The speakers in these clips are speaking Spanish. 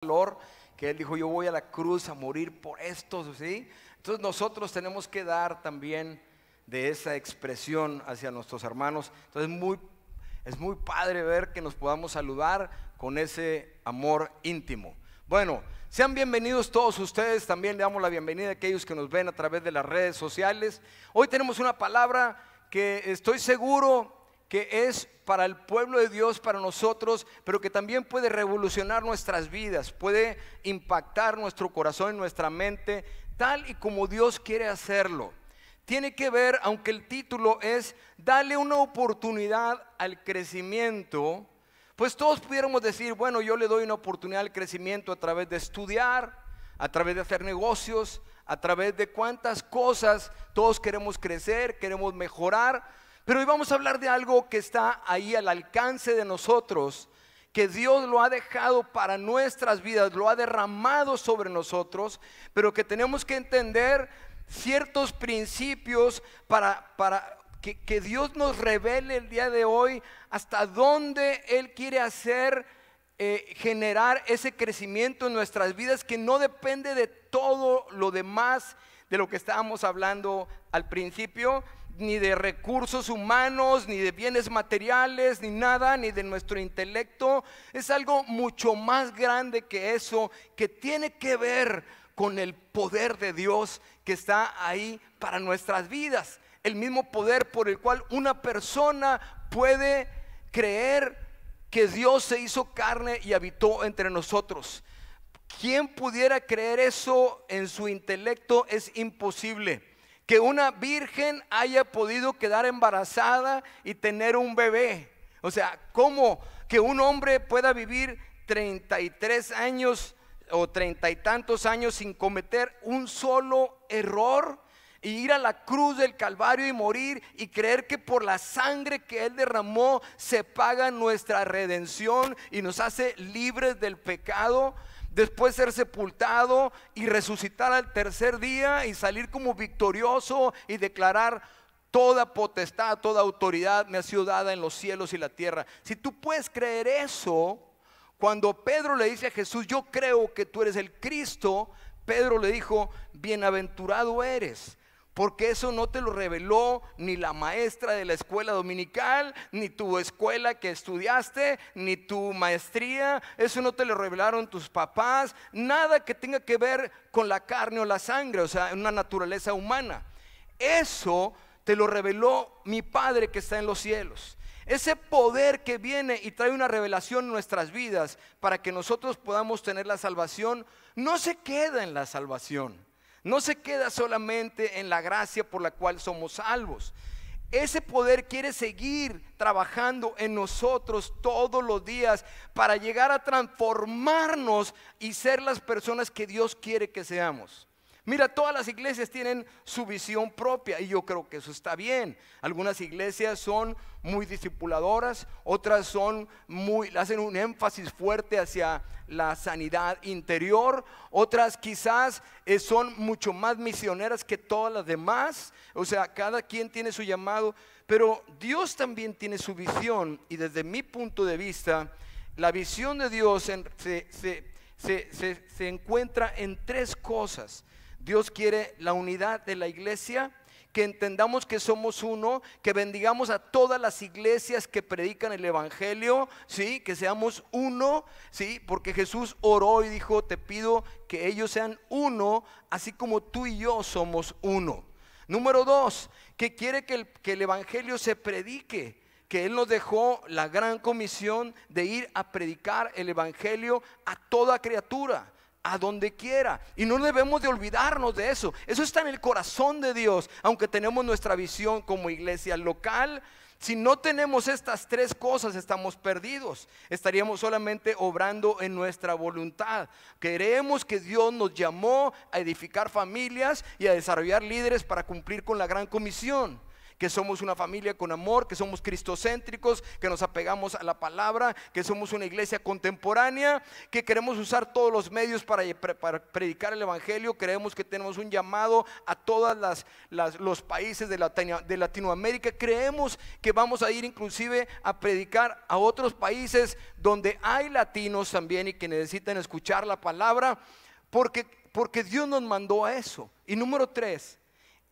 valor, que Él dijo: yo voy a la cruz a morir por estos, ¿sí? Entonces nosotros tenemos que dar también de esa expresión hacia nuestros hermanos. Entonces es muy padre ver que nos podamos saludar con ese amor íntimo. Bueno, sean bienvenidos todos ustedes. También le damos la bienvenida a aquellos que nos ven a través de las redes sociales. Hoy tenemos una palabra que estoy seguro que es para el pueblo de Dios, para nosotros, pero que también puede revolucionar nuestras vidas, puede impactar nuestro corazón y nuestra mente, tal y como Dios quiere hacerlo. Tiene que ver, aunque el título es "Dale una oportunidad al crecimiento", pues todos pudiéramos decir: bueno, yo le doy una oportunidad al crecimiento a través de estudiar, a través de hacer negocios, a través de cuántas cosas. Todos queremos crecer, queremos mejorar. Pero hoy vamos a hablar de algo que está ahí al alcance de nosotros, que Dios lo ha dejado para nuestras vidas, lo ha derramado sobre nosotros, pero que tenemos que entender ciertos principios para que Dios nos revele el día de hoy hasta dónde Él quiere hacer, generar ese crecimiento en nuestras vidas, que no depende de todo lo demás, de lo que estábamos hablando al principio, ni de recursos humanos, ni de bienes materiales, ni nada, ni de nuestro intelecto. Es algo mucho más grande que eso, que tiene que ver con el poder de Dios que está ahí para nuestras vidas. El mismo poder por el cual una persona puede creer que Dios se hizo carne y habitó entre nosotros. ¿Quién pudiera creer eso en su intelecto? Es imposible. Que una virgen haya podido quedar embarazada y tener un bebé. O sea, ¿cómo que un hombre pueda vivir 33 años o 30 y tantos años sin cometer un solo error, y ir a la cruz del Calvario y morir, y creer que por la sangre que Él derramó se paga nuestra redención y nos hace libres del pecado? Después ser sepultado y resucitar al tercer día y salir como victorioso y declarar: toda potestad, toda autoridad me ha sido dada en los cielos y la tierra. Si tú puedes creer eso, cuando Pedro le dice a Jesús: yo creo que tú eres el Cristo, Pedro le dijo: bienaventurado eres, porque eso no te lo reveló ni la maestra de la escuela dominical, ni tu escuela que estudiaste, ni tu maestría. Eso no te lo revelaron tus papás. Nada que tenga que ver con la carne o la sangre, o sea, una naturaleza humana. Eso te lo reveló mi Padre que está en los cielos. Ese poder que viene y trae una revelación en nuestras vidas para que nosotros podamos tener la salvación, no se queda en la salvación. No se queda solamente en la gracia por la cual somos salvos. Ese poder quiere seguir trabajando en nosotros todos los días para llegar a transformarnos y ser las personas que Dios quiere que seamos. Mira, todas las iglesias tienen su visión propia y yo creo que eso está bien. Algunas iglesias son muy discipuladoras, otras hacen un énfasis fuerte hacia la sanidad interior, otras quizás son mucho más misioneras que todas las demás. O sea, cada quien tiene su llamado, pero Dios también tiene su visión, y desde mi punto de vista, la visión de Dios se encuentra en tres cosas. Dios quiere la unidad de la iglesia, que entendamos que somos uno, que bendigamos a todas las iglesias que predican el evangelio, ¿sí? Que seamos uno, ¿sí? Porque Jesús oró y dijo: te pido que ellos sean uno, así como tú y yo somos uno. Número dos, que quiere que el evangelio se predique, que Él nos dejó la gran comisión de ir a predicar el evangelio a toda criatura, a donde quiera, y no debemos de olvidarnos de eso. Eso está en el corazón de Dios. Aunque tenemos nuestra visión como iglesia local, si no tenemos estas tres cosas, estamos perdidos. Estaríamos solamente obrando en nuestra voluntad. Queremos que Dios nos llamó a edificar familias y a desarrollar líderes para cumplir con la gran comisión. que somos una familia con amor, que somos cristocéntricos, que nos apegamos a la palabra, que somos una iglesia contemporánea, que queremos usar todos los medios para predicar el evangelio. Creemos que tenemos un llamado a todos los países de Latinoamérica. Creemos que vamos a ir inclusive a predicar a otros países donde hay latinos también y que necesitan escuchar la palabra, porque Dios nos mandó a eso. Y número 3,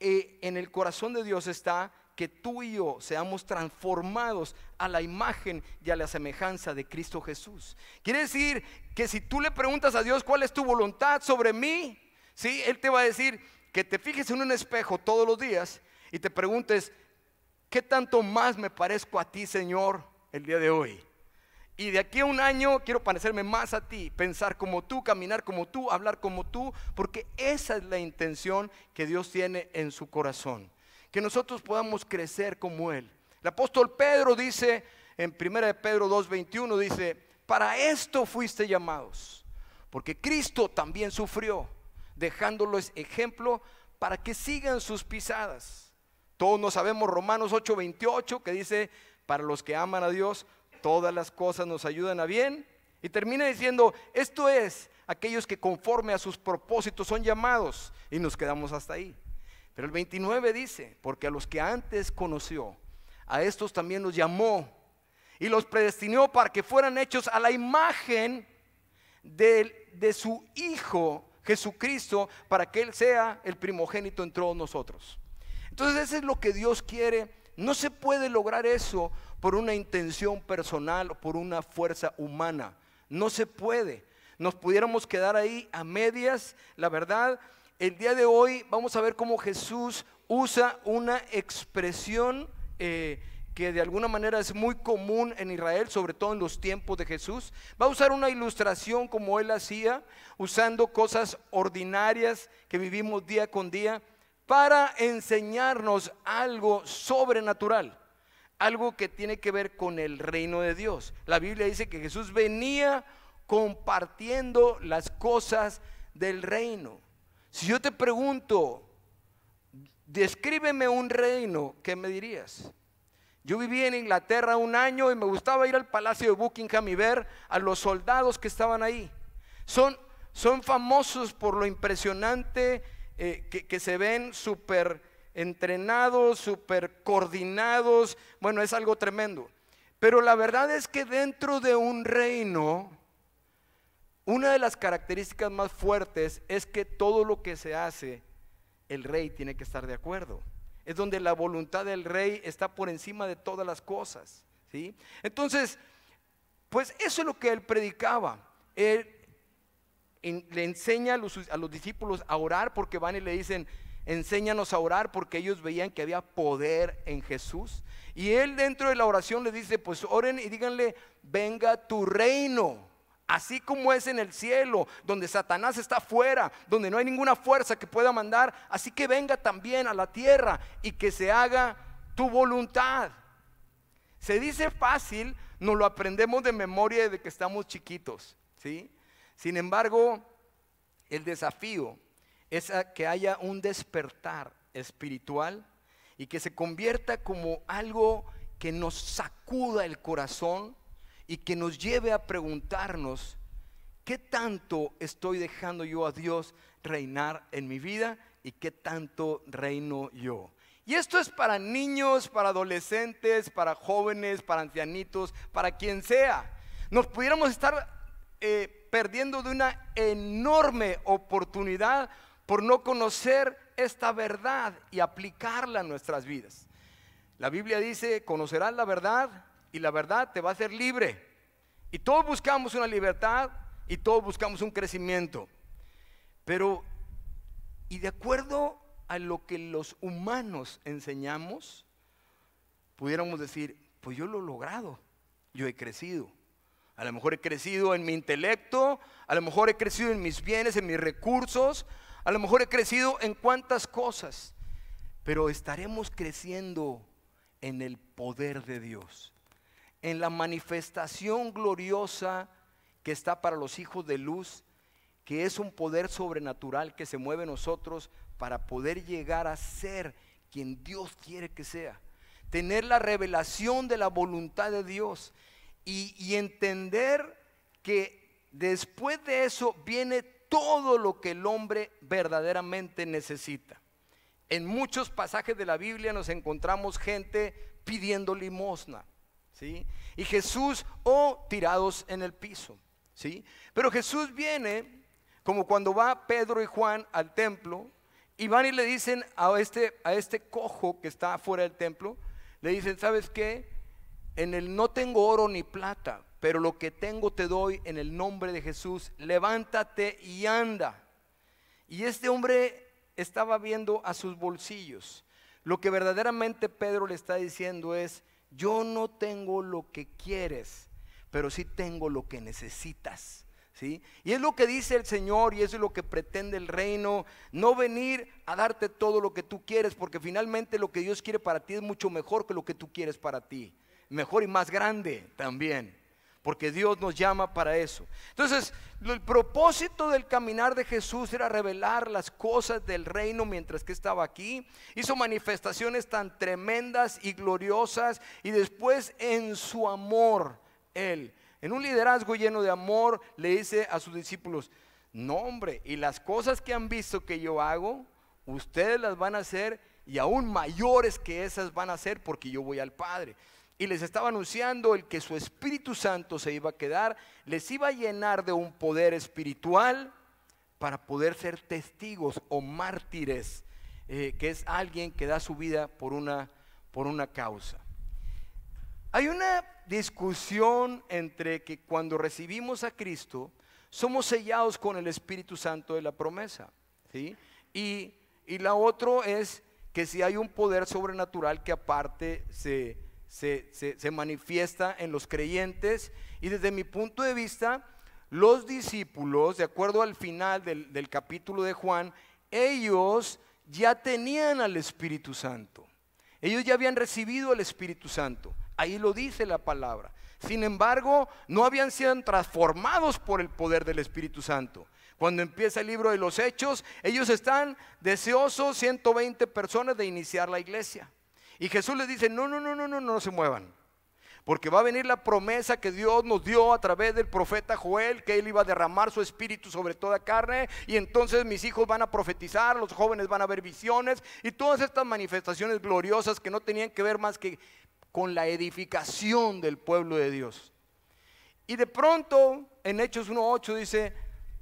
en el corazón de Dios está que tú y yo seamos transformados a la imagen y a la semejanza de Cristo Jesús. Quiere decir que si tú le preguntas a Dios cuál es tu voluntad sobre mí, ¿sí? Él te va a decir que te fijes en un espejo todos los días y te preguntes: ¿qué tanto más me parezco a ti, Señor, el día de hoy? Y de aquí a un año quiero parecerme más a ti, pensar como tú, caminar como tú, hablar como tú, porque esa es la intención que Dios tiene en su corazón, que nosotros podamos crecer como Él. El apóstol Pedro dice en 1 de Pedro 2:21, dice: para esto fuiste llamados, porque Cristo también sufrió, dejándoles ejemplo para que sigan sus pisadas. Todos nos sabemos Romanos 8:28, que dice: para los que aman a Dios, todas las cosas nos ayudan a bien. Y termina diciendo: esto es, aquellos que conforme a sus propósitos son llamados. Y nos quedamos hasta ahí. Pero el 29 dice: porque a los que antes conoció, a estos también los llamó y los predestinó para que fueran hechos a la imagen de su Hijo Jesucristo, para que Él sea el primogénito en todos nosotros. Entonces eso es lo que Dios quiere. No se puede lograr eso por una intención personal o por una fuerza humana. No se puede. Nos pudiéramos quedar ahí a medias. La verdad, el día de hoy vamos a ver cómo Jesús usa una expresión que de alguna manera es muy común en Israel, sobre todo en los tiempos de Jesús. Va a usar una ilustración como Él hacía, usando cosas ordinarias que vivimos día con día, para enseñarnos algo sobrenatural, algo que tiene que ver con el reino de Dios. La Biblia dice que Jesús venía compartiendo las cosas del reino. Si yo te pregunto: descríbeme un reino, ¿qué me dirías? Yo viví en Inglaterra un año y me gustaba ir al Palacio de Buckingham y ver a los soldados que estaban ahí. Son famosos por lo impresionante que se ven súper entrenados, súper coordinados. Bueno, es algo tremendo. Pero la verdad es que dentro de un reino, una de las características más fuertes es que todo lo que se hace, el rey tiene que estar de acuerdo. Es donde la voluntad del rey está por encima de todas las cosas, ¿sí? Entonces, pues eso es lo que él predicaba. Él le enseña a los discípulos a orar, porque van y le dicen: enséñanos a orar, porque ellos veían que había poder en Jesús. Y él, dentro de la oración, le dice: pues oren y díganle: venga tu reino, así como es en el cielo, donde Satanás está fuera, donde no hay ninguna fuerza que pueda mandar, así que venga también a la tierra y que se haga tu voluntad. Se dice fácil, nos lo aprendemos de memoria desde que estamos chiquitos, ¿sí? Sin embargo, el desafío es que haya un despertar espiritual y que se convierta como algo que nos sacuda el corazón y que nos lleve a preguntarnos: ¿qué tanto estoy dejando yo a Dios reinar en mi vida y qué tanto reino yo? Y esto es para niños, para adolescentes, para jóvenes, para ancianitos, para quien sea. Nos pudiéramos estar perdiendo de una enorme oportunidad por no conocer esta verdad y aplicarla a nuestras vidas. La Biblia dice: conocerás la verdad y la verdad te va a hacer libre. Y todos buscamos una libertad y todos buscamos un crecimiento. Pero, y de acuerdo a lo que los humanos enseñamos, pudiéramos decir: pues yo lo he logrado, yo he crecido. A lo mejor he crecido en mi intelecto, a lo mejor he crecido en mis bienes, en mis recursos, a lo mejor he crecido en cuantas cosas, pero estaremos creciendo en el poder de Dios, en la manifestación gloriosa que está para los hijos de luz, que es un poder sobrenatural que se mueve en nosotros para poder llegar a ser quien Dios quiere que sea. Tener la revelación de la voluntad de Dios y entender que después de eso viene todo lo que el hombre verdaderamente necesita. En muchos pasajes de la Biblia nos encontramos gente pidiendo limosna, ¿sí? Y Jesús, tirados en el piso, ¿sí? Pero Jesús viene, como cuando va Pedro y Juan al templo, y van y le dicen a este cojo que está fuera del templo, le dicen: ¿sabes qué? No tengo oro ni plata, pero lo que tengo te doy en el nombre de Jesús, levántate y anda. Y este hombre estaba viendo a sus bolsillos. Lo que verdaderamente Pedro le está diciendo es: yo no tengo lo que quieres, pero sí tengo lo que necesitas, ¿sí? Y es lo que dice el Señor, y eso es lo que pretende el reino. No venir a darte todo lo que tú quieres, porque finalmente lo que Dios quiere para ti es mucho mejor que lo que tú quieres para ti. Mejor y más grande también, porque Dios nos llama para eso. Entonces, el propósito del caminar de Jesús era revelar las cosas del reino mientras que estaba aquí. Hizo manifestaciones tan tremendas y gloriosas, y después en su amor, Él, en un liderazgo lleno de amor, le dice a sus discípulos: no, hombre, y las cosas que han visto que yo hago, ustedes las van a hacer, y aún mayores que esas van a hacer, porque yo voy al Padre. Y les estaba anunciando el que su Espíritu Santo se iba a quedar, les iba a llenar de un poder espiritual para poder ser testigos o mártires, que es alguien que da su vida por una causa. Hay una discusión entre que cuando recibimos a Cristo somos sellados con el Espíritu Santo de la promesa, ¿sí? Y la otra es que si hay un poder sobrenatural que aparte se manifiesta en los creyentes. Y desde mi punto de vista, los discípulos, de acuerdo al final del capítulo de Juan, ellos ya tenían al Espíritu Santo. Ellos ya habían recibido el Espíritu Santo. Ahí lo dice la palabra. Sin embargo, no habían sido transformados por el poder del Espíritu Santo. Cuando empieza el libro de los Hechos, ellos están deseosos, 120 personas, de iniciar la iglesia. Y Jesús les dice: no se muevan, porque va a venir la promesa que Dios nos dio a través del profeta Joel, que Él iba a derramar su espíritu sobre toda carne, y entonces mis hijos van a profetizar, los jóvenes van a ver visiones, y todas estas manifestaciones gloriosas que no tenían que ver más que con la edificación del pueblo de Dios. Y de pronto en Hechos 1:8 dice: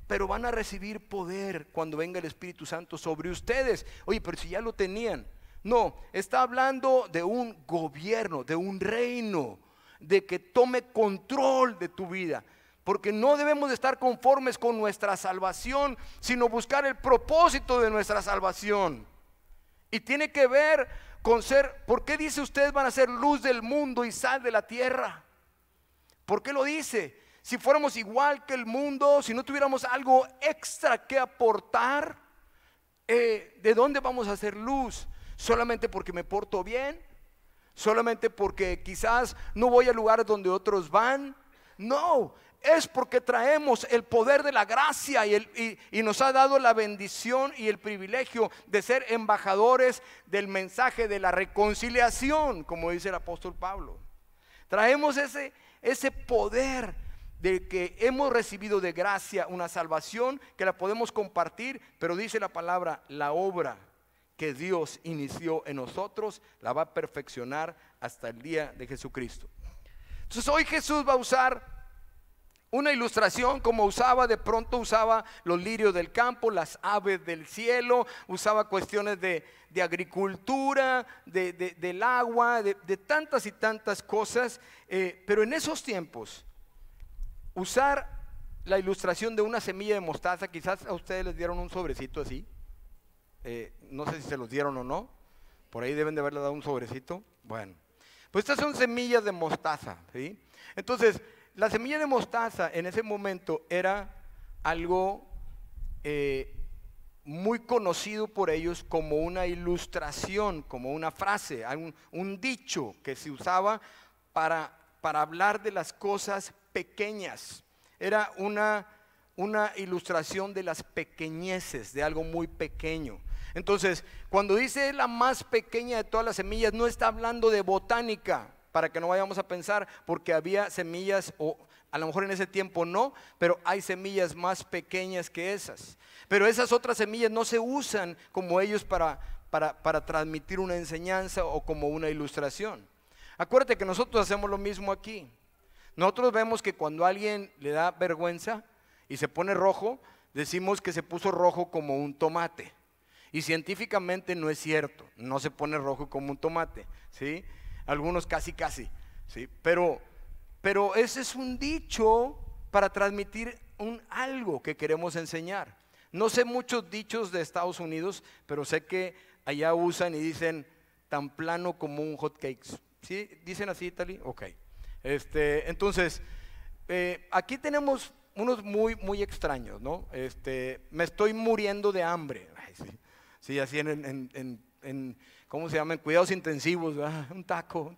pero van a recibir poder cuando venga el Espíritu Santo sobre ustedes. Oye, pero si ya lo tenían. No, está hablando de un gobierno, de un reino, de que tome control de tu vida. Porque no debemos de estar conformes con nuestra salvación, sino buscar el propósito de nuestra salvación. Y tiene que ver con ser, ¿por qué dice ustedes van a ser luz del mundo y sal de la tierra? ¿Por qué lo dice? Si fuéramos igual que el mundo, si no tuviéramos algo extra que aportar, ¿de dónde vamos a hacer luz? ¿Solamente porque me porto bien? ¿Solamente porque quizás no voy a lugares donde otros van? No, es porque traemos el poder de la gracia y nos ha dado la bendición y el privilegio de ser embajadores del mensaje de la reconciliación, como dice el apóstol Pablo. Traemos ese poder de que hemos recibido de gracia una salvación que la podemos compartir, pero dice la palabra: la obra que Dios inició en nosotros la va a perfeccionar hasta el día de Jesucristo. Entonces hoy Jesús va a usar una ilustración como de pronto usaba los lirios del campo, las aves del cielo, usaba cuestiones de agricultura, del agua, de tantas y tantas cosas, pero en esos tiempos usar la ilustración de una semilla de mostaza. Quizás a ustedes les dieron un sobrecito así, no sé si se los dieron o no, por ahí deben de haberle dado un sobrecito. Bueno, pues estas son semillas de mostaza, ¿sí? Entonces, la semilla de mostaza en ese momento era algo muy conocido por ellos como una ilustración, como una frase, un dicho que se usaba para hablar de las cosas pequeñas. Era una ilustración de las pequeñeces, de algo muy pequeño. Entonces, cuando dice la más pequeña de todas las semillas, no está hablando de botánica, para que no vayamos a pensar, porque había semillas, o a lo mejor en ese tiempo no, pero hay semillas más pequeñas que esas. Pero esas otras semillas no se usan como ellos para transmitir una enseñanza o como una ilustración. Acuérdate que nosotros hacemos lo mismo aquí. Nosotros vemos que cuando a alguien le da vergüenza y se pone rojo, decimos que se puso rojo como un tomate. Y científicamente no es cierto, no se pone rojo como un tomate, ¿sí? Algunos casi, ¿sí? Pero ese es un dicho para transmitir algo que queremos enseñar. No sé muchos dichos de Estados Unidos, pero sé que allá usan y dicen tan plano como un hot cakes. ¿Sí? ¿Dicen así, Tali? Ok. Entonces, aquí tenemos unos muy extraños, ¿no? Me estoy muriendo de hambre. Ay, sí. Sí, así ¿cómo se llama? En cuidados intensivos, ¿verdad? Un taco.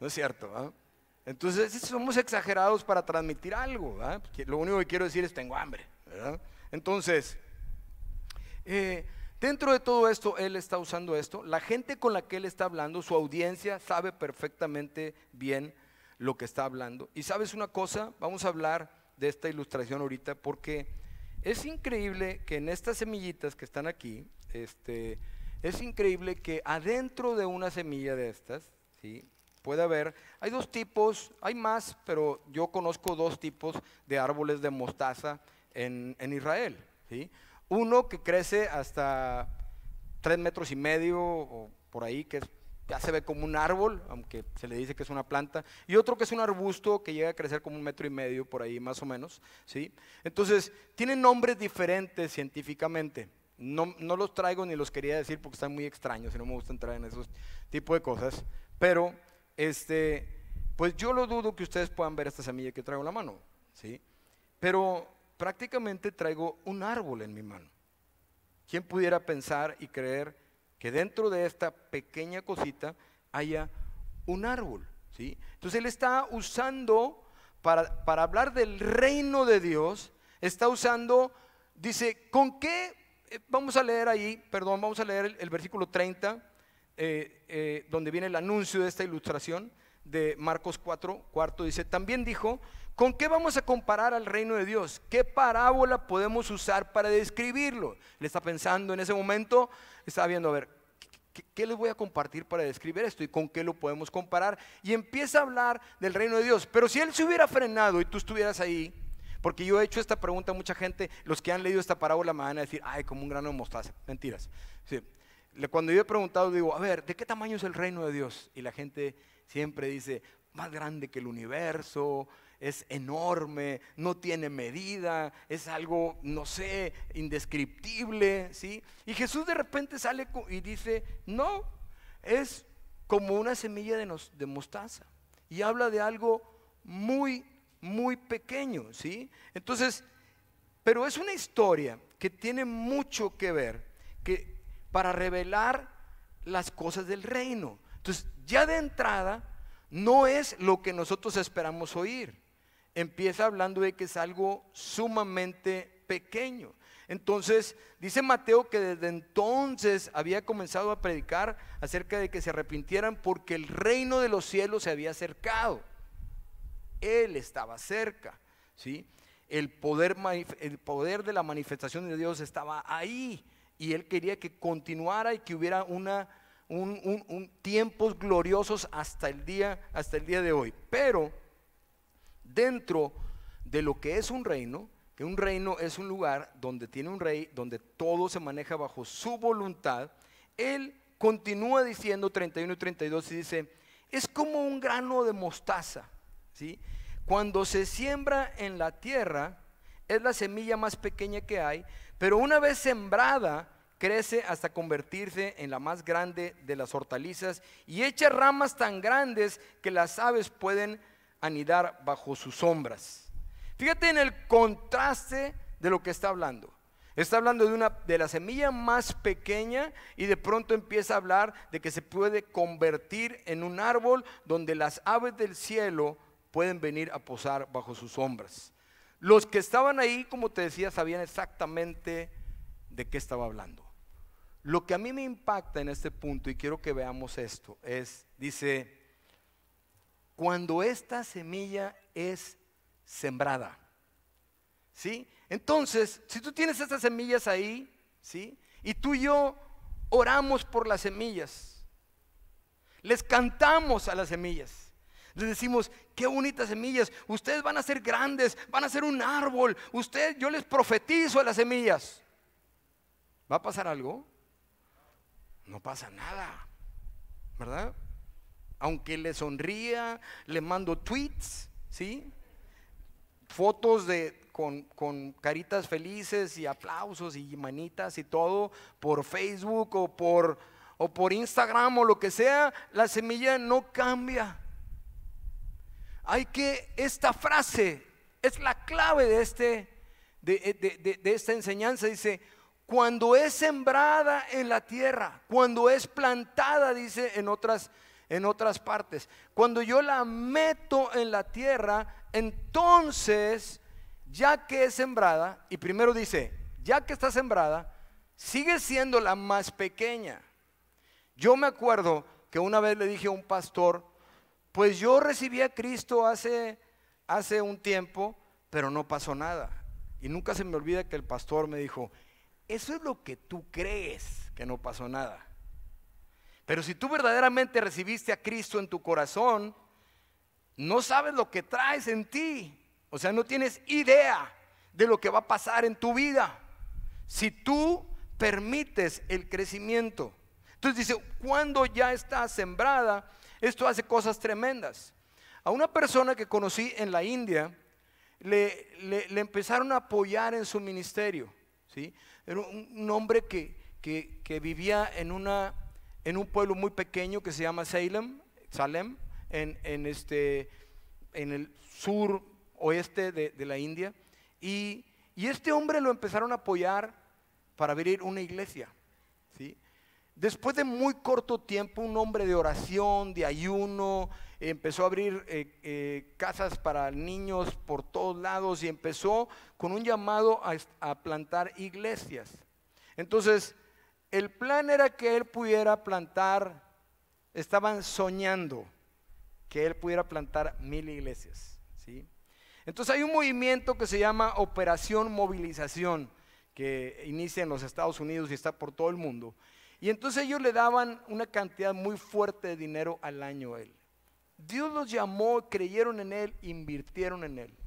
No es cierto, ¿verdad? Entonces, somos exagerados para transmitir algo, ¿verdad? Porque lo único que quiero decir es tengo hambre, ¿verdad? Entonces, dentro de todo esto, él está usando esto. La gente con la que él está hablando, su audiencia, sabe perfectamente bien lo que está hablando. Y sabes una cosa, vamos a hablar de esta ilustración ahorita, porque es increíble que en estas semillitas que están aquí, es increíble que adentro de una semilla de estas, ¿sí? Puede haber, hay dos tipos, hay más, pero yo conozco dos tipos de árboles de mostaza en Israel, ¿sí? Uno que crece hasta 3,5 metros o por ahí, que ya se ve como un árbol, aunque se le dice que es una planta, y otro que es un arbusto que llega a crecer como 1,5 metros por ahí más o menos, ¿sí? Entonces, tienen nombres diferentes científicamente. No los traigo ni los quería decir porque están muy extraños y no me gusta entrar en esos tipos de cosas, pero pues yo lo dudo que ustedes puedan ver esta semilla que traigo en la mano, ¿sí? Pero prácticamente traigo un árbol en mi mano. ¿Quién pudiera pensar y creer que dentro de esta pequeña cosita haya un árbol, ¿sí? Entonces él está usando para hablar del reino de Dios, está usando, dice, ¿con qué? Vamos a leer el versículo 30, donde viene el anuncio de esta ilustración de Marcos 4, dice, también dijo, ¿con qué vamos a comparar al reino de Dios? ¿Qué parábola podemos usar para describirlo? Él está pensando en ese momento, está viendo, a ver, ¿qué les voy a compartir para describir esto? ¿Y con qué lo podemos comparar? Y empieza a hablar del reino de Dios. Pero si él se hubiera frenado y tú estuvieras ahí, porque yo he hecho esta pregunta a mucha gente, los que han leído esta parábola me van a decir, ay, como un grano de mostaza. Mentiras. Sí. Cuando yo he preguntado, digo, a ver, ¿de qué tamaño es el reino de Dios? Y la gente siempre dice, más grande que el universo, es enorme, no tiene medida, es algo, no sé, indescriptible, ¿sí? Y Jesús de repente sale y dice, no, es como una semilla de mostaza. Y habla de algo muy pequeño, ¿sí? Entonces, pero es una historia que tiene mucho que ver para revelar las cosas del reino. Entonces, ya de entrada, no es lo que nosotros esperamos oír. Empieza hablando de que es algo sumamente pequeño. Entonces, dice Mateo que desde entonces había comenzado a predicar acerca de que se arrepintieran porque el reino de los cielos se había acercado. Él estaba cerca, ¿sí? El poder de la manifestación de Dios estaba ahí y él quería que continuara y que hubiera tiempos gloriosos hasta el día de hoy. Pero dentro de lo que es un reino, que un reino es un lugar donde tiene un rey, donde todo se maneja bajo su voluntad, él continúa diciendo 31 y 32 y dice, es como un grano de mostaza, ¿sí? Cuando se siembra en la tierra, es la semilla más pequeña que hay, pero una vez sembrada, crece hasta convertirse en la más grande de las hortalizas y echa ramas tan grandes que las aves pueden anidar bajo sus sombras. Fíjate en el contraste de lo que está hablando. Está hablando de la semilla más pequeña y de pronto empieza a hablar de que se puede convertir en un árbol donde las aves del cielo pueden venir a posar bajo sus sombras. Los que estaban ahí, como te decía, sabían exactamente de qué estaba hablando. Lo que a mí me impacta en este punto, y quiero que veamos esto, dice, cuando esta semilla es sembrada, ¿sí? Entonces, si tú tienes estas semillas ahí, ¿sí? Y tú y yo oramos por las semillas, les cantamos a las semillas, les decimos, qué bonitas semillas, ustedes van a ser grandes, van a ser un árbol, yo les profetizo a las semillas. ¿Va a pasar algo? No pasa nada, ¿verdad? Aunque le sonría, le mando tweets, ¿sí? Fotos con caritas felices y aplausos y manitas y todo por Facebook o por Instagram o lo que sea, la semilla no cambia. Esta frase es la clave de esta enseñanza. Dice, cuando es sembrada en la tierra, cuando es plantada, dice en otras partes, cuando yo la meto en la tierra, entonces, ya que es sembrada, y primero dice, ya que está sembrada, sigue siendo la más pequeña. Yo me acuerdo que una vez le dije a un pastor, pues yo recibí a Cristo hace un tiempo, pero no pasó nada. Y nunca se me olvida que el pastor me dijo, eso es lo que tú crees, que no pasó nada. Pero si tú verdaderamente recibiste a Cristo en tu corazón, no sabes lo que traes en ti. O sea, no tienes idea de lo que va a pasar en tu vida si tú permites el crecimiento. Entonces dice, cuando ya está sembrada, esto hace cosas tremendas. A una persona que conocí en la India, le empezaron a apoyar en su ministerio, ¿sí? Era un hombre que vivía en un pueblo muy pequeño que se llama Salem, en el sur oeste de la India. Y este hombre lo empezaron a apoyar para abrir una iglesia, ¿sí? Después de muy corto tiempo, un hombre de oración, de ayuno, empezó a abrir casas para niños por todos lados y empezó con un llamado a plantar iglesias. Entonces, el plan era que él pudiera plantar, estaban soñando que él pudiera plantar 1000 iglesias, ¿sí? Entonces hay un movimiento que se llama Operación Movilización, que inicia en los Estados Unidos y está por todo el mundo. Y entonces ellos le daban una cantidad muy fuerte de dinero al año a él. Dios los llamó, creyeron en él, invirtieron en él.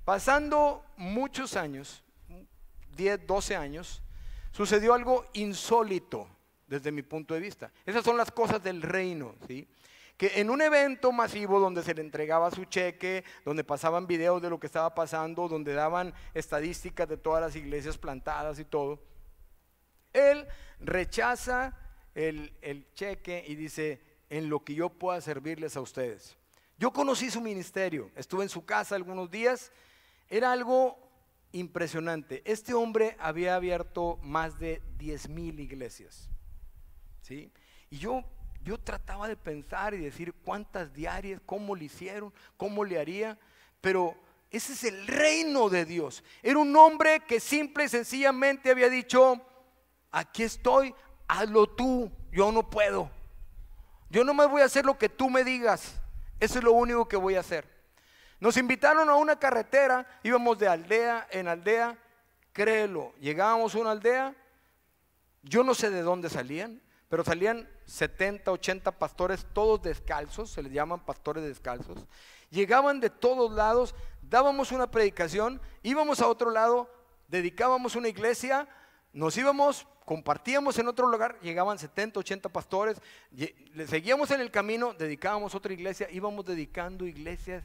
Pasando muchos años, 10, 12 años, sucedió algo insólito desde mi punto de vista. Esas son las cosas del reino, ¿sí? Que en un evento masivo donde se le entregaba su cheque, donde pasaban videos de lo que estaba pasando, donde daban estadísticas de todas las iglesias plantadas y todo, él rechaza el cheque y dice, en lo que yo pueda servirles a ustedes. Yo conocí su ministerio, estuve en su casa algunos días, era algo impresionante. Este hombre había abierto más de 10,000 iglesias, ¿sí? Y yo trataba de pensar y decir cuántas diarias, cómo le hicieron, cómo le haría, pero ese es el reino de Dios. Era un hombre que simple y sencillamente había dicho, aquí estoy, hazlo tú, yo no puedo. Yo no más voy a hacer lo que tú me digas, eso es lo único que voy a hacer. Nos invitaron a una carretera, íbamos de aldea en aldea, créelo, llegábamos a una aldea, yo no sé de dónde salían, pero salían 70, 80 pastores, todos descalzos, se les llaman pastores descalzos. Llegaban de todos lados, dábamos una predicación, íbamos a otro lado, dedicábamos una iglesia, nos íbamos, compartíamos en otro lugar, llegaban 70, 80 pastores, le seguíamos en el camino, dedicábamos otra iglesia, íbamos dedicando iglesias.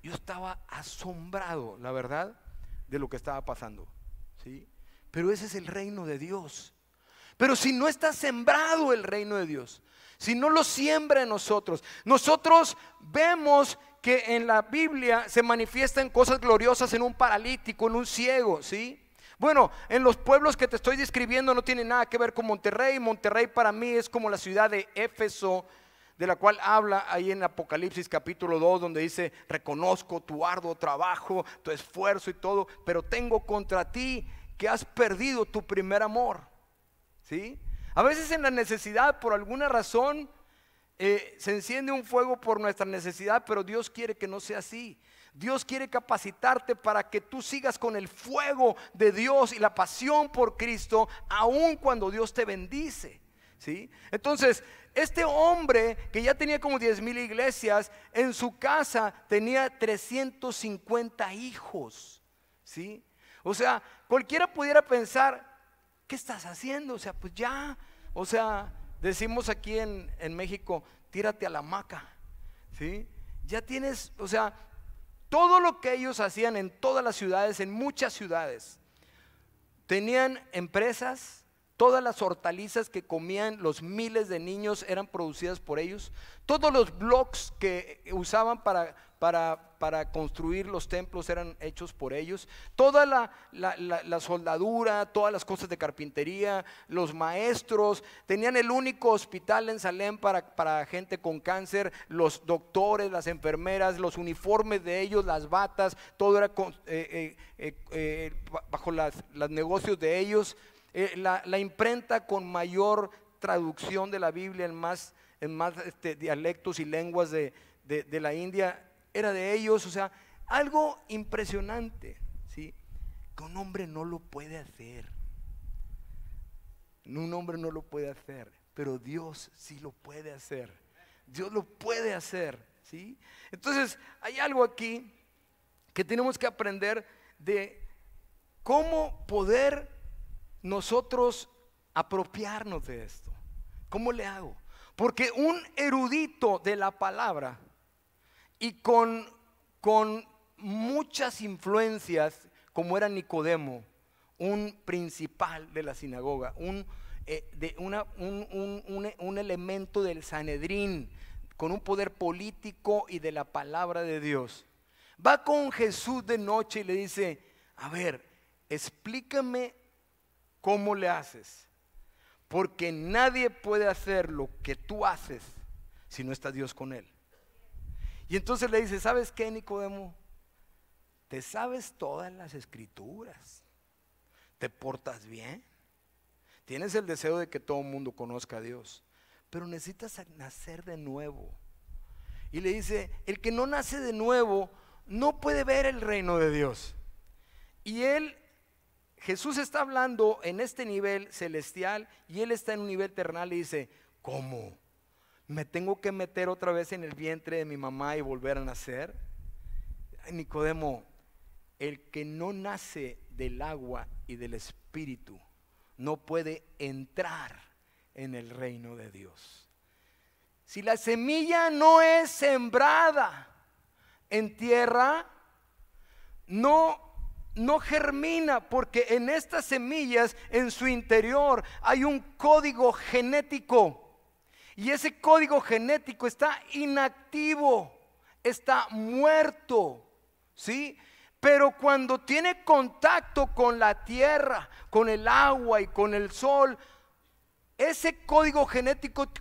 Yo estaba asombrado, la verdad, de lo que estaba pasando, ¿sí? Pero ese es el reino de Dios. Pero si no está sembrado el reino de Dios, si no lo siembra en nosotros vemos que en la Biblia se manifiestan cosas gloriosas en un paralítico, en un ciego, ¿sí? Bueno, en los pueblos que te estoy describiendo no tiene nada que ver con Monterrey. Monterrey para mí es como la ciudad de Éfeso de la cual habla ahí en Apocalipsis capítulo 2, donde dice: reconozco tu arduo trabajo, tu esfuerzo y todo, pero tengo contra ti que has perdido tu primer amor. ¿Sí? A veces en la necesidad, por alguna razón, se enciende un fuego por nuestra necesidad, pero Dios quiere que no sea así. Dios quiere capacitarte para que tú sigas con el fuego de Dios y la pasión por Cristo, aun cuando Dios te bendice. ¿Sí? Entonces, este hombre que ya tenía como 10,000 iglesias, en su casa tenía 350 hijos. ¿Sí? O sea, cualquiera pudiera pensar: ¿qué estás haciendo? O sea, pues ya, o sea, decimos aquí en México: tírate a la hamaca. ¿Sí? Ya tienes, o sea, todo lo que ellos hacían en todas las ciudades, en muchas ciudades, tenían empresas. Todas las hortalizas que comían los miles de niños eran producidas por ellos. Todos los blocks que usaban para construir los templos eran hechos por ellos. Toda la soldadura, todas las cosas de carpintería, los maestros. Tenían el único hospital en Salem para gente con cáncer. Los doctores, las enfermeras, los uniformes de ellos, las batas, todo era bajo los negocios de ellos. La imprenta con mayor traducción de la Biblia en más dialectos y lenguas de la India era de ellos. O sea, algo impresionante, ¿sí? Que un hombre no lo puede hacer. Un hombre no lo puede hacer, pero Dios sí lo puede hacer. Dios lo puede hacer, ¿sí? Entonces hay algo aquí que tenemos que aprender de cómo poder nosotros apropiarnos de esto. ¿Cómo le hago? Porque un erudito de la palabra y con muchas influencias, como era Nicodemo, un principal de la sinagoga, un elemento del Sanedrín, con un poder político y de la palabra de Dios, va con Jesús de noche y le dice: a ver, explícame ¿cómo le haces? Porque nadie puede hacer lo que tú haces si no está Dios con él. Y entonces le dice: ¿sabes qué, Nicodemo? Te sabes todas las escrituras, te portas bien, tienes el deseo de que todo el mundo conozca a Dios, pero necesitas nacer de nuevo. Y le dice: el que no nace de nuevo no puede ver el reino de Dios. Y Jesús está hablando en este nivel celestial y él está en un nivel terrenal y dice: ¿cómo? ¿Me tengo que meter otra vez en el vientre de mi mamá y volver a nacer? Nicodemo, el que no nace del agua y del espíritu no puede entrar en el reino de Dios. Si la semilla no es sembrada en tierra, no germina, porque en estas semillas, en su interior, hay un código genético. Y ese código genético está inactivo, está muerto, ¿sí? Pero cuando tiene contacto con la tierra, con el agua y con el sol, ese código genético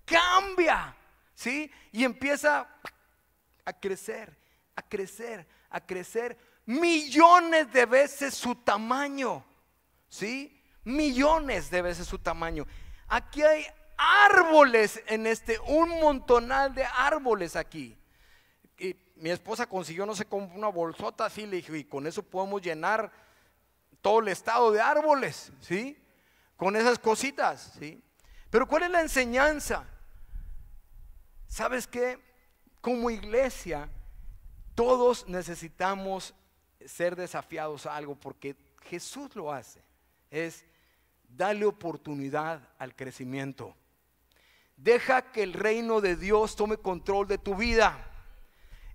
cambia, ¿sí? Y empieza a crecer, a crecer, a crecer millones de veces su tamaño, ¿sí? Millones de veces su tamaño. Aquí hay árboles un montonal de árboles aquí. Y mi esposa consiguió, no sé, como una bolsota así, le dije: y con eso podemos llenar todo el estado de árboles, ¿sí? Con esas cositas, ¿sí? Pero ¿cuál es la enseñanza? ¿Sabes qué? Como iglesia, todos necesitamos ser desafiados a algo, porque Jesús lo hace. Es darle oportunidad al crecimiento. Deja que el reino de Dios tome control de tu vida.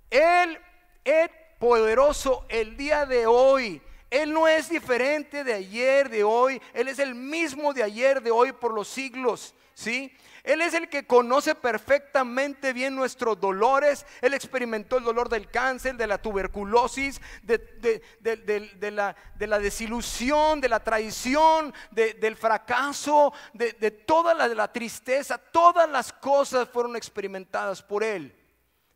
Él es poderoso el día de hoy Él no es diferente de ayer, de hoy. Él es el mismo de ayer, de hoy, por los siglos, ¿sí? Él es el que conoce perfectamente bien nuestros dolores. Él experimentó el dolor del cáncer, de la tuberculosis, de la desilusión, de la traición, del fracaso, de toda la tristeza. Todas las cosas fueron experimentadas por Él,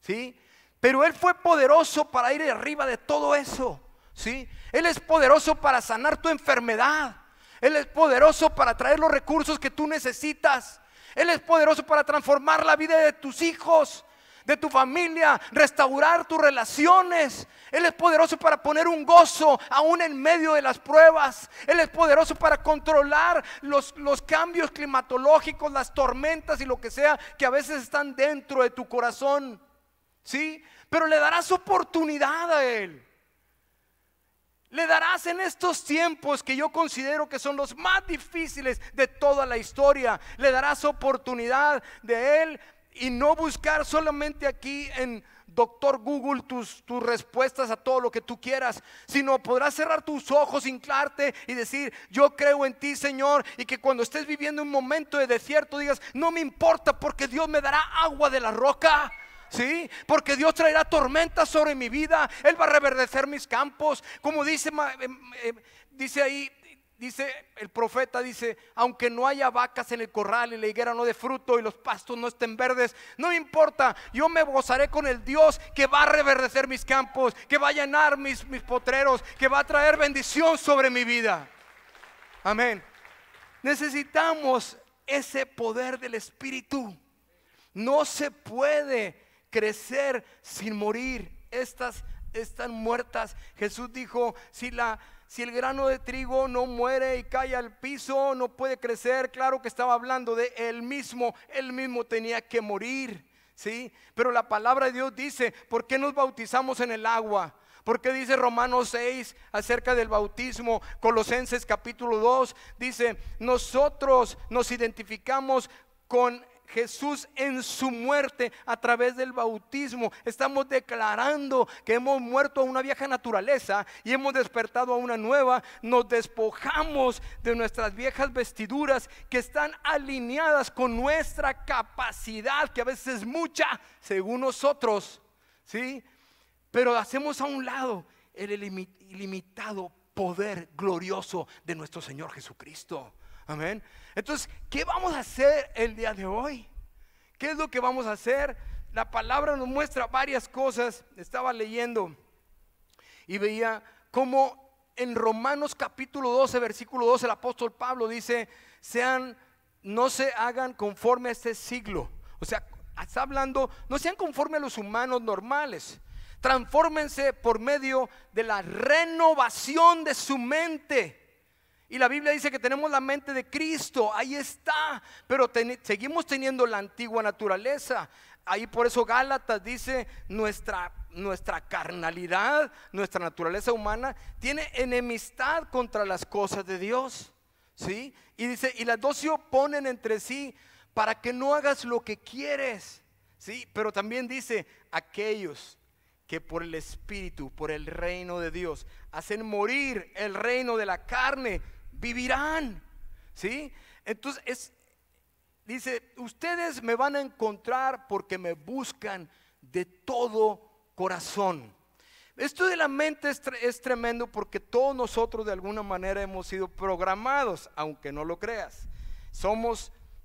¿sí? Pero Él fue poderoso para ir arriba de todo eso, ¿sí? Él es poderoso para sanar tu enfermedad. Él es poderoso para traer los recursos que tú necesitas. Él es poderoso para transformar la vida de tus hijos, de tu familia, restaurar tus relaciones. Él es poderoso para poner un gozo aún en medio de las pruebas. Él es poderoso para controlar los cambios climatológicos, las tormentas y lo que sea que a veces están dentro de tu corazón, ¿sí? Pero le darás oportunidad a Él. Le darás en estos tiempos que yo considero que son los más difíciles de toda la historia. Le darás oportunidad de Él y no buscar solamente aquí en Doctor Google tus respuestas a todo lo que tú quieras, sino podrás cerrar tus ojos, hincarte y decir: yo creo en ti, Señor. Y que cuando estés viviendo un momento de desierto digas: no me importa, porque Dios me dará agua de la roca. Sí, porque Dios traerá tormentas sobre mi vida. Él va a reverdecer mis campos. Como dice ahí, dice el profeta, dice: aunque no haya vacas en el corral y la higuera no dé fruto y los pastos no estén verdes, no me importa, yo me gozaré con el Dios que va a reverdecer mis campos, que va a llenar mis potreros, que va a traer bendición sobre mi vida. Amén. Necesitamos ese poder del Espíritu. No se puede crecer sin morir. Estas están muertas. Jesús dijo: si el grano de trigo no muere y cae al piso, no puede crecer. Claro que estaba hablando de él mismo tenía que morir, ¿sí? Pero la palabra de Dios dice: ¿por qué nos bautizamos en el agua? Porque dice Romanos 6 acerca del bautismo. Colosenses capítulo 2 dice: nosotros nos identificamos con Jesús en su muerte a través del bautismo. Estamos declarando que hemos muerto a una vieja naturaleza y hemos despertado a una nueva. Nos despojamos de nuestras viejas vestiduras que están alineadas con nuestra capacidad, que a veces es mucha según nosotros, ¿sí? Pero hacemos a un lado el ilimitado poder glorioso de nuestro Señor Jesucristo. Amén. Entonces, ¿qué vamos a hacer el día de hoy? ¿Qué es lo que vamos a hacer? La palabra nos muestra varias cosas. Estaba leyendo y veía cómo en Romanos capítulo 12 versículo 12 el apóstol Pablo dice: no se hagan conforme a este siglo. O sea, está hablando, no sean conforme a los humanos normales. Transfórmense por medio de la renovación de su mente. Y la Biblia dice que tenemos la mente de Cristo, ahí está, pero seguimos teniendo la antigua naturaleza. Ahí por eso Gálatas dice: nuestra carnalidad, nuestra naturaleza humana tiene enemistad contra las cosas de Dios, ¿sí? Y dice: y las dos se oponen entre sí para que no hagas lo que quieres, ¿sí? Pero también dice: aquellos que por el Espíritu, por el reino de Dios, hacen morir el reino de la carne, vivirán, ¿sí? Entonces dice: ustedes me van a encontrar porque me buscan de todo corazón. Esto de la mente es tremendo, porque todos nosotros de alguna manera hemos sido programados, aunque no lo creas.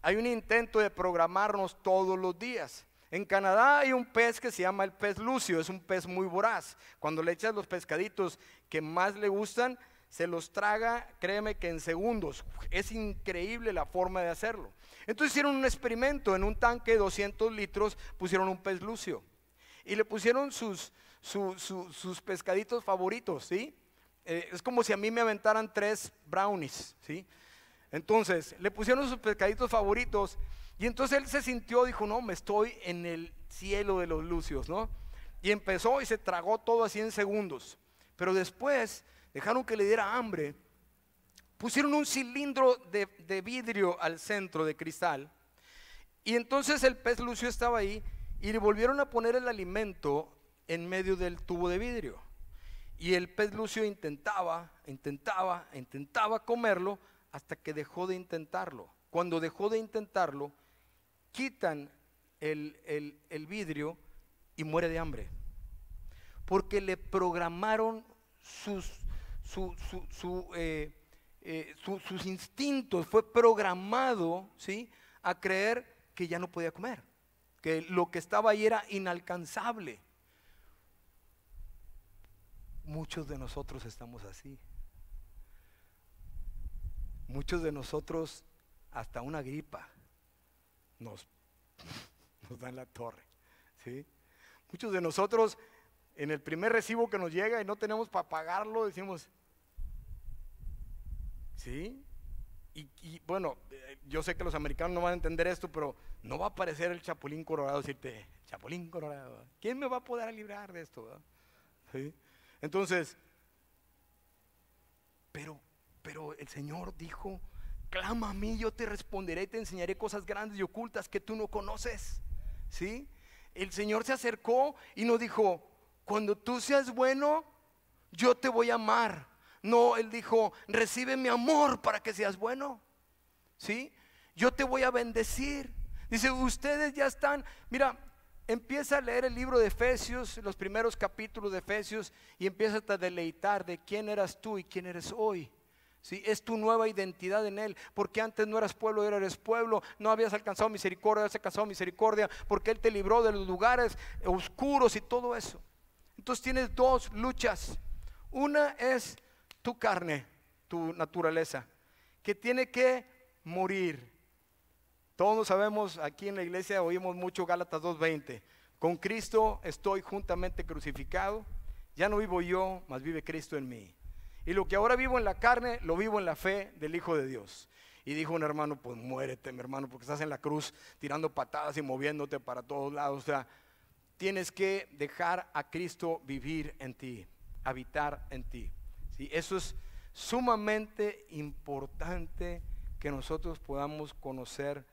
Hay un intento de programarnos todos los días. En Canadá hay un pez que se llama el pez lucio. Es un pez muy voraz. Cuando le echas los pescaditos que más le gustan, se los traga, créeme que en segundos. Es increíble la forma de hacerlo. Entonces hicieron un experimento. En un tanque de 200 litros pusieron un pez lucio y le pusieron sus pescaditos favoritos, ¿sí? Es como si a mí me aventaran 3 brownies, ¿sí? Entonces le pusieron sus pescaditos favoritos. Y entonces él se sintió, dijo: no, me estoy en el cielo de los lucios, ¿no? Y empezó y se tragó todo así en segundos. Pero después dejaron que le diera hambre. Pusieron un cilindro de vidrio al centro, de cristal. Y entonces el pez lucio estaba ahí y le volvieron a poner el alimento en medio del tubo de vidrio. Y el pez lucio intentaba comerlo hasta que dejó de intentarlo. Cuando dejó de intentarlo, quitan el vidrio y muere de hambre. Porque le programaron sus instintos, fue programado, ¿sí?, a creer que ya no podía comer, que lo que estaba ahí era inalcanzable. Muchos de nosotros estamos así. Muchos de nosotros hasta una gripa nos da en la torre, ¿sí? Muchos de nosotros en el primer recibo que nos llega y no tenemos para pagarlo, decimos, ¿sí? Y bueno, yo sé que los americanos no van a entender esto, pero no va a aparecer el Chapulín Colorado decirte, Chapulín Colorado, ¿quién me va a poder librar de esto? ¿Sí? Entonces, pero el Señor dijo, clama a mí, yo te responderé y te enseñaré cosas grandes y ocultas que tú no conoces. ¿Sí? El Señor se acercó y nos dijo, cuando tú seas bueno, yo te voy a amar. No, Él dijo, recibe mi amor para que seas bueno. ¿Sí? Yo te voy a bendecir. Dice, ustedes ya están, mira, empieza a leer el libro de Efesios, los primeros capítulos de Efesios, y empieza a deleitar de quién eras tú y quién eres hoy. ¿Sí? Es tu nueva identidad en Él, porque antes no eras pueblo, ahora eres pueblo, no habías alcanzado misericordia, has alcanzado misericordia, porque Él te libró de los lugares oscuros y todo eso. Entonces tienes dos luchas. Una es tu carne, tu naturaleza, que tiene que morir. Todos sabemos, aquí en la iglesia oímos mucho Gálatas 2:20. Con Cristo estoy juntamente crucificado, ya no vivo yo, mas vive Cristo en mí. Y lo que ahora vivo en la carne, lo vivo en la fe del Hijo de Dios. Y dijo un hermano, pues muérete, mi hermano, porque estás en la cruz tirando patadas y moviéndote para todos lados. O sea, tienes que dejar a Cristo vivir en ti, habitar en ti. ¿Sí? Eso es sumamente importante, que nosotros podamos conocer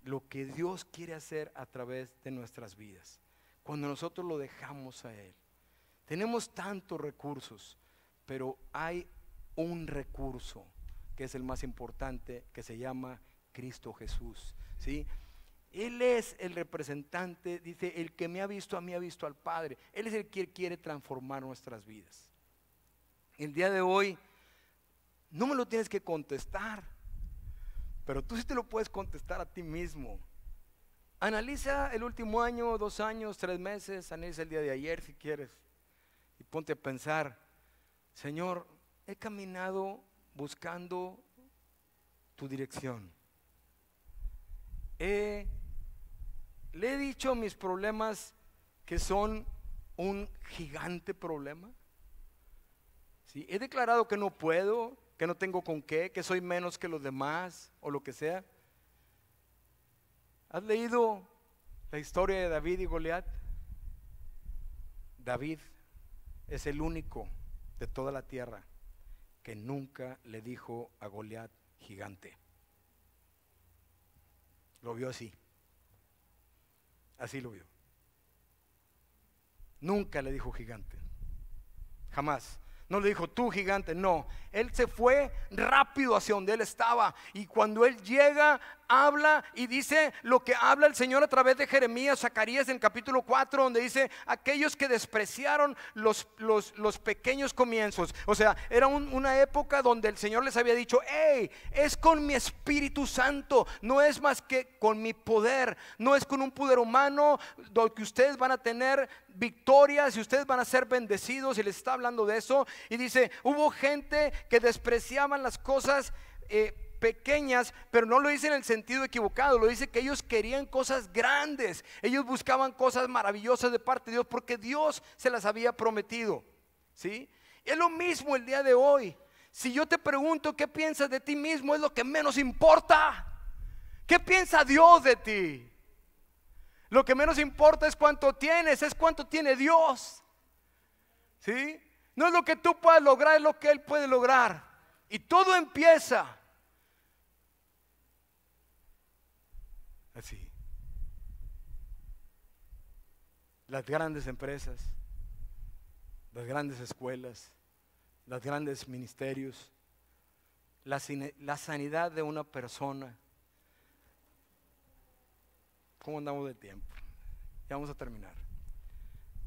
lo que Dios quiere hacer a través de nuestras vidas. Cuando nosotros lo dejamos a Él. Tenemos tantos recursos, pero hay un recurso que es el más importante, que se llama Cristo Jesús. ¿Sí? Él es el representante, dice, el que me ha visto a mí ha visto al Padre. Él es el que quiere transformar nuestras vidas. El día de hoy no me lo tienes que contestar, pero tú sí te lo puedes contestar a ti mismo. Analiza el último año, 2 años, 3 meses, analiza el día de ayer si quieres, y ponte a pensar, Señor, he caminado buscando tu dirección. Le he dicho mis problemas que son un gigante problema. ¿Sí? He declarado que no puedo, que no tengo con qué, que soy menos que los demás o lo que sea. ¿Has leído la historia de David y Goliat? David es el único de toda la tierra que nunca le dijo a Goliat gigante. Lo vio así. Así lo vio. Nunca le dijo gigante. Jamás. No le dijo tú gigante, no. Él se fue rápido hacia donde él estaba. Y cuando él llega, habla y dice lo que habla el Señor a través de Jeremías, Zacarías en el capítulo 4, donde dice, aquellos que despreciaron los pequeños comienzos. O sea, era una época donde el Señor les había dicho, hey, es con mi Espíritu Santo, no es más que con mi poder, no es con un poder humano, donde ustedes van a tener victorias y ustedes van a ser bendecidos. Y les está hablando de eso. Y dice, hubo gente que despreciaban las cosas pequeñas, pero no lo dice en el sentido equivocado, lo dice que ellos querían cosas grandes, ellos buscaban cosas maravillosas de parte de Dios, porque Dios se las había prometido. ¿Sí? Es lo mismo el día de hoy. Si yo te pregunto qué piensas de ti mismo, es lo que menos importa. ¿Qué piensa Dios de ti? Lo que menos importa es cuánto tienes, es cuánto tiene Dios. ¿Sí? No es lo que tú puedas lograr, es lo que Él puede lograr. Y todo empieza así. Las grandes empresas, las grandes escuelas, los grandes ministerios, la sanidad de una persona. ¿Cómo andamos de tiempo? Ya vamos a terminar.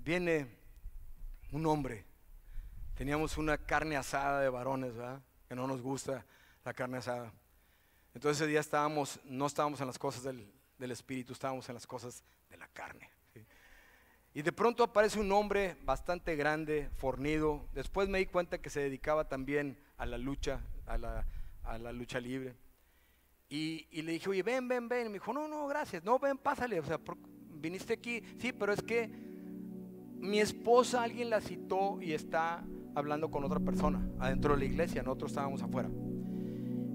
Viene un hombre, teníamos una carne asada de varones, ¿verdad? Que no nos gusta la carne asada. Entonces ese día no estábamos en las cosas del espíritu, estábamos en las cosas de la carne, ¿sí? Y de pronto aparece un hombre bastante grande, fornido. Después me di cuenta que se dedicaba también a la lucha, a la lucha libre. Y le dije, oye, ven. Y me dijo, no, gracias. No, ven, pásale. O sea, viniste aquí. Sí, pero es que mi esposa, alguien la citó y está hablando con otra persona adentro de la iglesia. Nosotros estábamos afuera.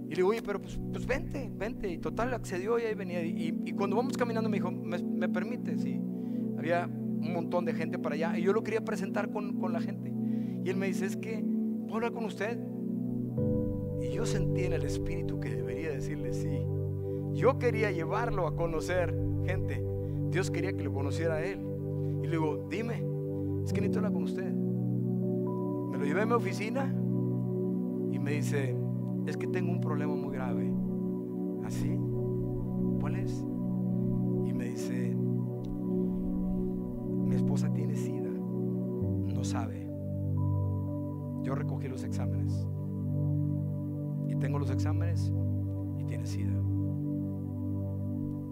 Y le digo, oye, pero pues vente. Y total accedió y ahí venía. Y cuando vamos caminando me dijo, ¿me permites? Y había un montón de gente para allá y yo lo quería presentar con la gente. Y él me dice, es que, ¿puedo hablar con usted? Y yo sentí en el espíritu que debería decirle sí. Yo quería llevarlo a conocer gente. Dios quería que lo conociera a él. Y le digo, dime, es que necesito hablar con usted. Me lo llevé a mi oficina y me dice, es que tengo un problema muy grave. ¿Así? ¿Cuál es? Y me dice, mi esposa tiene SIDA, no sabe. Yo recogí los exámenes y tengo los exámenes y tiene SIDA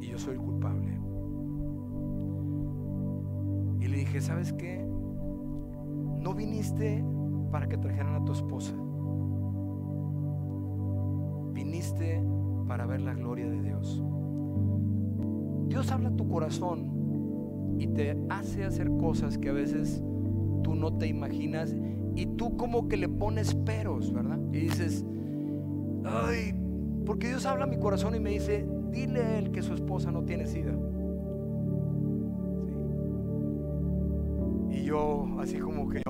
y yo soy el culpable. Y le dije, ¿sabes qué? No viniste para que trajeran a tu esposa, viniste para ver la gloria de Dios. Dios habla a tu corazón y te hace hacer cosas que a veces tú no te imaginas y tú como que le pones peros, ¿verdad? Y dices, ay, porque Dios habla a mi corazón y me dice, dile a él que su esposa no tiene SIDA. ¿Sí? Y yo así como que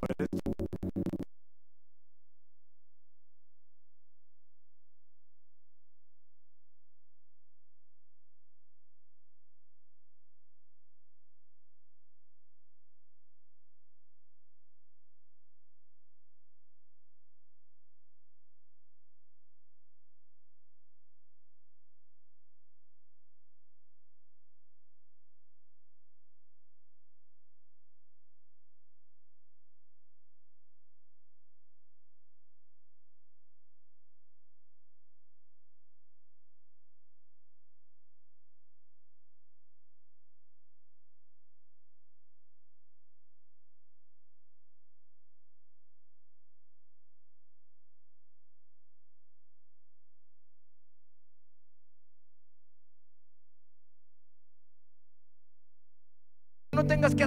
no tengas que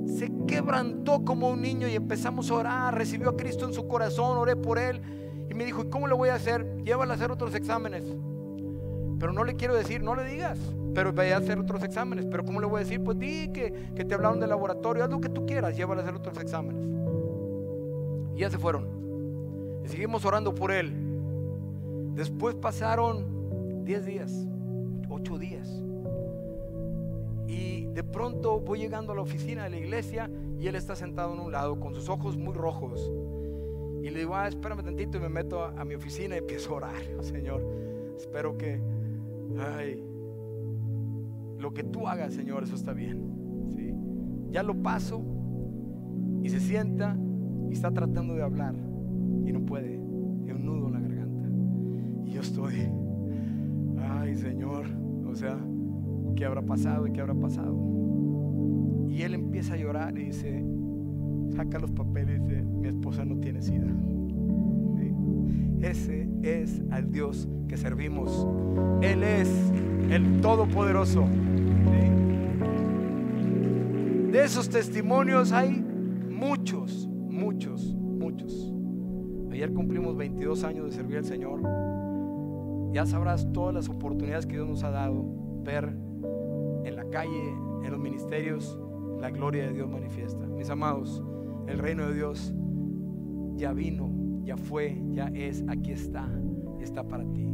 se quebrantó como un niño y empezamos a orar, recibió a Cristo en su corazón, oré por él y me dijo, ¿y cómo le voy a hacer? Llévala a hacer otros exámenes. Pero no le quiero decir, no le digas, pero vaya a hacer otros exámenes. Pero ¿cómo le voy a decir? Pues di que te hablaron del laboratorio, haz lo que tú quieras, llévala a hacer otros exámenes. Y ya se fueron. Y seguimos orando por él. Después pasaron 10 días, 8 días. Y de pronto voy llegando a la oficina de la iglesia y él está sentado en un lado con sus ojos muy rojos. Y le digo, espérame tantito, y me meto a mi oficina y empiezo a orar. Señor, espero que lo que tú hagas, Señor, eso está bien, ¿sí? Ya lo paso y se sienta y está tratando de hablar y no puede, tiene un nudo en la garganta. Y yo estoy, ay, Señor, o sea, ¿qué habrá pasado y qué habrá pasado? Y él empieza a llorar y dice, saca los papeles y dice, mi esposa no tiene SIDA. ¿Sí? Ese es al Dios que servimos. Él es el Todopoderoso. ¿Sí? De esos testimonios hay muchos. Ayer cumplimos 22 años de servir al Señor. Ya sabrás todas las oportunidades que Dios nos ha dado, ver en la calle, en los ministerios, la gloria de Dios manifiesta. Mis amados, el reino de Dios ya vino, ya fue, ya es, aquí está para ti,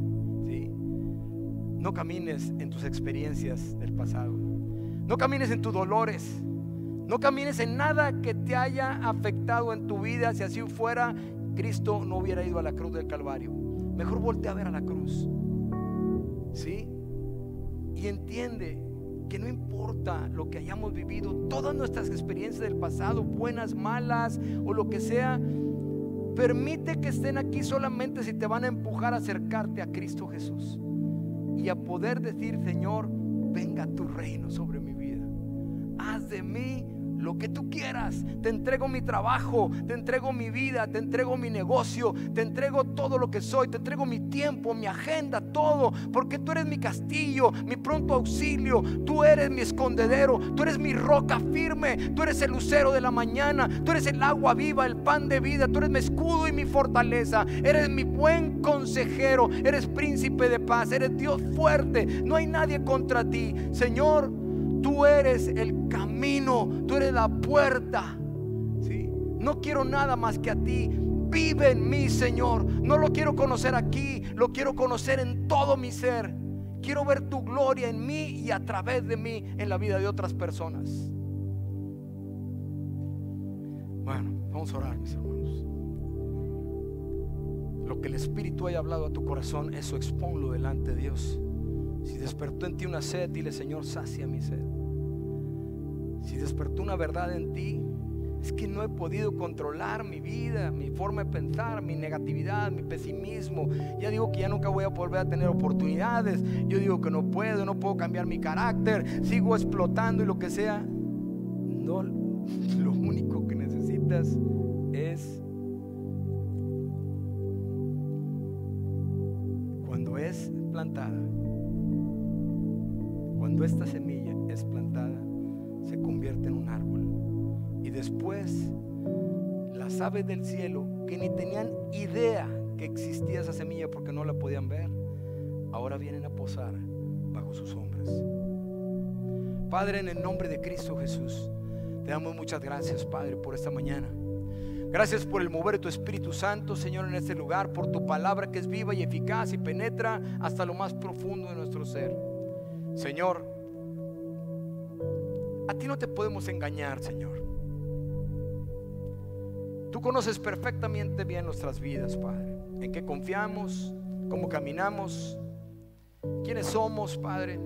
¿sí? No camines en tus experiencias del pasado, no camines en tus dolores, No camines en nada que te haya afectado en tu vida. Si así fuera, Cristo no hubiera ido a la cruz del Calvario. Mejor voltea a ver a la cruz, ¿sí? Y entiende que no importa lo que hayamos vivido, todas nuestras experiencias del pasado, buenas, malas o lo que sea, permite que estén aquí solamente si te van a empujar a acercarte a Cristo Jesús y a poder decir: Señor, venga tu reino sobre mi vida. Haz de mí lo que tú quieras. Te entrego mi trabajo, te entrego mi vida, te entrego mi negocio, te entrego todo lo que soy, te entrego mi tiempo, mi agenda, todo, porque tú eres mi castillo, mi pronto auxilio, tú eres mi escondedero, tú eres mi roca firme, tú eres el lucero de la mañana, tú eres el agua viva, el pan de vida, tú eres mi escudo y mi fortaleza, eres mi buen consejero, eres príncipe de paz, eres Dios fuerte, no hay nadie contra ti, Señor. Tú eres el camino, tú eres la puerta, ¿sí? No quiero nada más que a ti. Vive en mí, Señor. No lo quiero conocer aquí, lo quiero conocer en todo mi ser. Quiero ver tu gloria en mí y a través de mí en la vida de otras personas. Bueno, vamos a orar, mis hermanos. Lo que el Espíritu haya hablado a tu corazón, eso expónlo delante de Dios. Si despertó en ti una sed, dile: Señor, sacia mi sed. Si despertó una verdad en ti, es que no he podido controlar mi vida, mi forma de pensar, mi negatividad, mi pesimismo. Ya digo que ya nunca voy a volver a tener oportunidades. Yo digo que no puedo cambiar mi carácter. Sigo explotando y lo que sea. No, lo único que necesitas es, cuando es plantada, cuando esta semilla es plantada, se convierte en un árbol. Y después las aves del cielo, que ni tenían idea que existía esa semilla porque no la podían ver, ahora vienen a posar bajo sus sombras. Padre, en el nombre de Cristo Jesús, te damos muchas gracias, Padre, por esta mañana. Gracias por el mover de tu Espíritu Santo, Señor, en este lugar, por tu palabra que es viva y eficaz y penetra hasta lo más profundo de nuestro ser. Señor, a ti no te podemos engañar, Señor. Tú conoces perfectamente bien nuestras vidas, Padre, en qué confiamos, cómo caminamos, quiénes somos, Padre.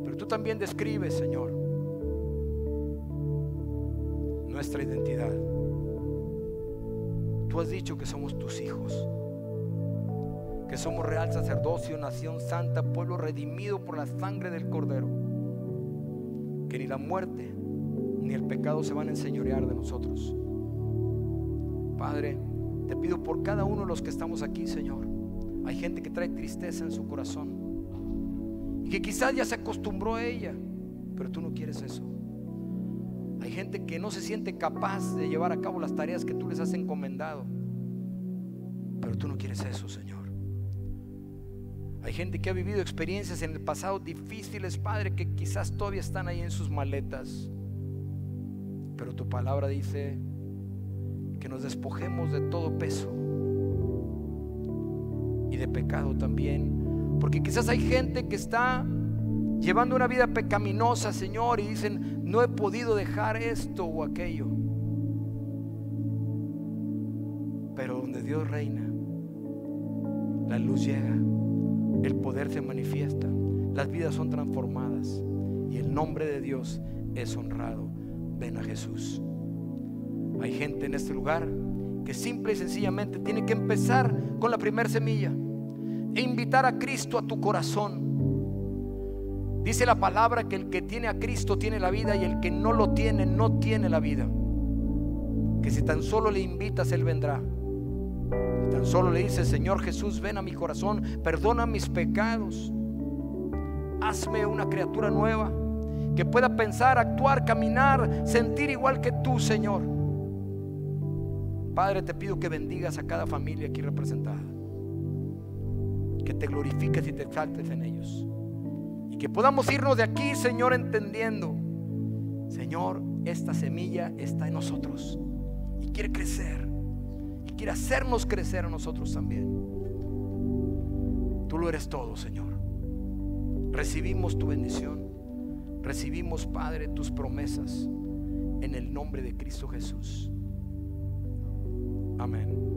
Pero tú también describes, Señor, nuestra identidad. Tú has dicho que somos tus hijos, que somos real sacerdocio, nación santa, pueblo redimido por la sangre del Cordero, que ni la muerte ni el pecado se van a enseñorear de nosotros. Padre, te pido por cada uno de los que estamos aquí, Señor. Hay gente que trae tristeza en su corazón y que quizás ya se acostumbró a ella, pero tú no quieres eso. Hay gente que no se siente capaz de llevar a cabo las tareas que tú les has encomendado, pero tú no quieres eso, Señor. Hay gente que ha vivido experiencias en el pasado difíciles, Padre, que quizás todavía están ahí en sus maletas, pero tu palabra dice que nos despojemos de todo peso y de pecado también, porque quizás hay gente que está llevando una vida pecaminosa, Señor, y dicen: no he podido dejar esto o aquello. Pero donde Dios reina, la luz llega, el poder se manifiesta, las vidas son transformadas y el nombre de Dios es honrado. Ven a Jesús. Hay gente en este lugar que simple y sencillamente tiene que empezar con la primera semilla e invitar a Cristo a tu corazón. Dice la palabra que el que tiene a Cristo tiene la vida, y el que no lo tiene no tiene la vida. Que si tan solo le invitas, Él vendrá. Si tan solo le dices: Señor Jesús, ven a mi corazón, perdona mis pecados, hazme una criatura nueva, que pueda pensar, actuar, caminar, sentir igual que tú, Señor. Padre, te pido que bendigas a cada familia aquí representada, que te glorifiques y te exaltes en ellos, y que podamos irnos de aquí, Señor, entendiendo: Señor, esta semilla está en nosotros y quiere crecer, y quiere hacernos crecer a nosotros también. Tú lo eres todo, Señor. Recibimos tu bendición, recibimos, Padre, tus promesas, en el nombre de Cristo Jesús. Amén.